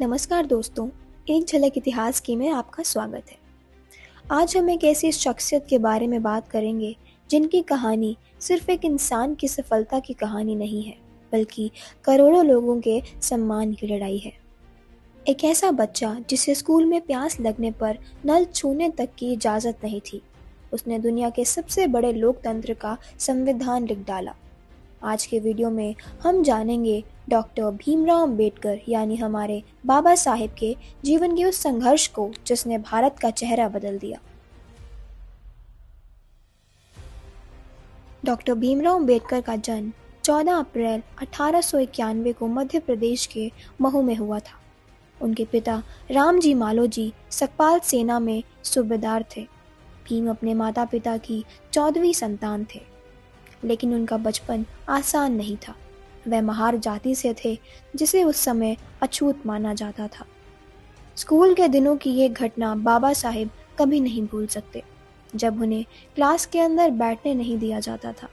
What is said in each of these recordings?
नमस्कार दोस्तों, एक झलक इतिहास की में आपका स्वागत है। आज हम एक ऐसी शख्सियत के बारे में बात करेंगे जिनकी कहानी सिर्फ एक इंसान की सफलता की कहानी नहीं है, बल्कि करोड़ों लोगों के सम्मान की लड़ाई है। एक ऐसा बच्चा जिसे स्कूल में प्यास लगने पर नल छूने तक की इजाज़त नहीं थी, उसने दुनिया के सबसे बड़े लोकतंत्र का संविधान लिख डाला। आज के वीडियो में हम जानेंगे डॉक्टर भीमराव अंबेडकर यानी हमारे बाबा साहेब के जीवन के उस संघर्ष को जिसने भारत का चेहरा बदल दिया। डॉक्टर भीमराव अंबेडकर का जन्म 14 अप्रैल 1891 को मध्य प्रदेश के महू में हुआ था। उनके पिता रामजी मालोजी सकपाल सेना में सूबेदार थे। भीम अपने माता पिता की 14वीं संतान थे, लेकिन उनका बचपन आसान नहीं था। वह महार जाति से थे जिसे उस समय अछूत माना जाता था। स्कूल के दिनों की ये घटना बाबा साहेब कभी नहीं भूल सकते, जब उन्हें क्लास के अंदर बैठने नहीं दिया जाता था।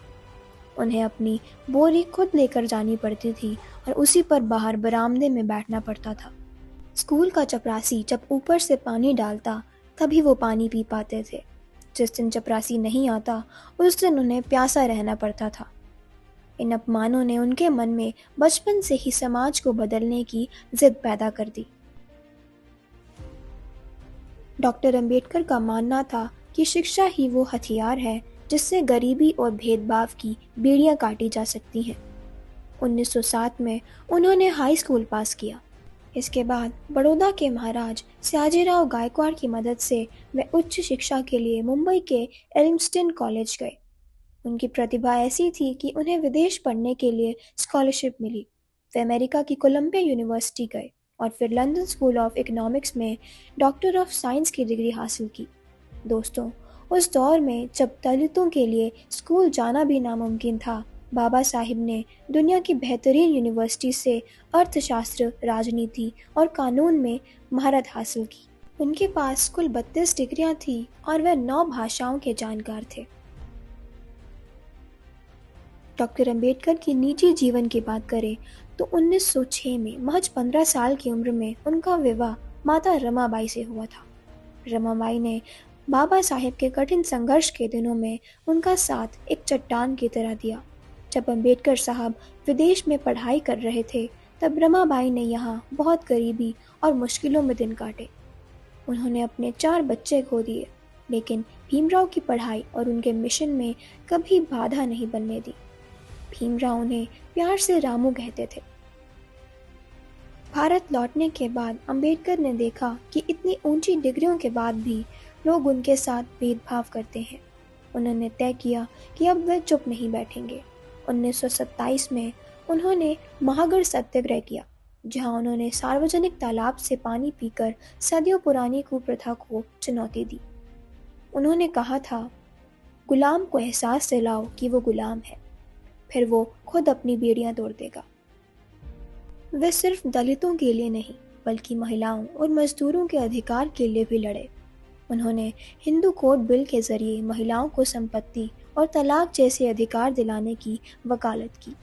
उन्हें अपनी बोरी खुद लेकर जानी पड़ती थी और उसी पर बाहर बरामदे में बैठना पड़ता था। स्कूल का चपरासी जब ऊपर से पानी डालता तभी वो पानी पी पाते थे। जिस दिन चपरासी नहीं आता उस दिन उन्हें प्यासा रहना पड़ता था। इन अपमानों ने उनके मन में बचपन से ही समाज को बदलने की जिद पैदा कर दी। डॉक्टर अंबेडकर का मानना था कि शिक्षा ही वो हथियार है जिससे गरीबी और भेदभाव की बेड़ियां काटी जा सकती हैं। 1907 में उन्होंने हाई स्कूल पास किया। इसके बाद बड़ौदा के महाराज सयाजीराव गायकवाड़ की मदद से वे उच्च शिक्षा के लिए मुंबई के एल्मस्टन कॉलेज गए। उनकी प्रतिभा ऐसी थी कि उन्हें विदेश पढ़ने के लिए स्कॉलरशिप मिली। वे अमेरिका की कोलंबिया यूनिवर्सिटी गए और फिर लंदन स्कूल ऑफ इकोनॉमिक्स में डॉक्टर ऑफ साइंस की डिग्री हासिल की। दोस्तों, उस दौर में जब दलितों के लिए स्कूल जाना भी नामुमकिन था, बाबा साहिब ने दुनिया की बेहतरीन यूनिवर्सिटी से अर्थशास्त्र, राजनीति और कानून में महारत हासिल की। उनके पास कुल 32 डिग्रियां थीं और वह 9 भाषाओं के जानकार थे। डॉक्टर अंबेडकर की निजी जीवन की बात करें तो 1906 में महज 15 साल की उम्र में उनका विवाह माता रमाबाई से हुआ था। रमाबाई ने बाबा साहेब के कठिन संघर्ष के दिनों में उनका साथ एक चट्टान की तरह दिया। जब अंबेडकर साहब विदेश में पढ़ाई कर रहे थे, तब रमाबाई ने यहाँ बहुत गरीबी और मुश्किलों में दिन काटे। उन्होंने अपने 4 बच्चे खो दिए, लेकिन भीमराव की पढ़ाई और उनके मिशन में कभी बाधा नहीं बनने दी। भीमराव उन्हें प्यार से रामू कहते थे। भारत लौटने के बाद अंबेडकर ने देखा कि इतनी ऊंची डिग्रियों के बाद भी लोग उनके साथ भेदभाव करते हैं। उन्होंने तय किया कि अब वे चुप नहीं बैठेंगे। 1927 में उन्होंने महागढ़ सत्याग्रह किया, जहां उन्होंने सार्वजनिक तालाब से पानी पीकर सदियों पुरानी कुप्रथा को चुनौती दी। उन्होंने कहा था, गुलाम को एहसास दिलाओ कि वो गुलाम है, फिर वो खुद अपनी बेड़ियां तोड़ देगा। वे सिर्फ दलितों के लिए नहीं, बल्कि महिलाओं और मजदूरों के अधिकार के लिए भी लड़े। उन्होंने हिंदू कोड बिल के जरिए महिलाओं को संपत्ति और तलाक जैसे अधिकार दिलाने की वकालत की।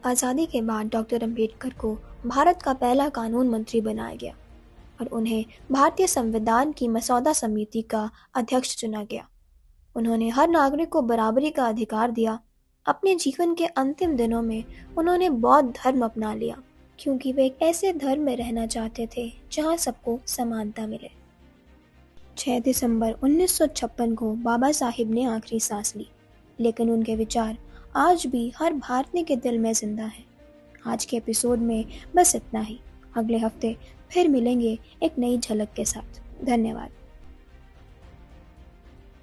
आज़ादी के बाद डॉक्टर अंबेडकर को भारत का पहला कानून मंत्री बनाया गया और उन्हें भारतीय संविधान की मसौदा समिति का अध्यक्ष चुना गया। उन्होंने हर नागरिक को बराबरी का अधिकार दिया। अपने जीवन के अंतिम दिनों में उन्होंने बौद्ध धर्म अपना लिया, क्योंकि वे एक ऐसे धर्म में रहना चाहते थे जहां सबको समानता मिले। 6 दिसंबर 1956 को बाबा साहिब ने आखिरी सांस ली, लेकिन उनके विचार आज भी हर भारतीय के दिल में जिंदा हैं। आज के एपिसोड में बस इतना ही। अगले हफ्ते फिर मिलेंगे एक नई झलक के साथ। धन्यवाद।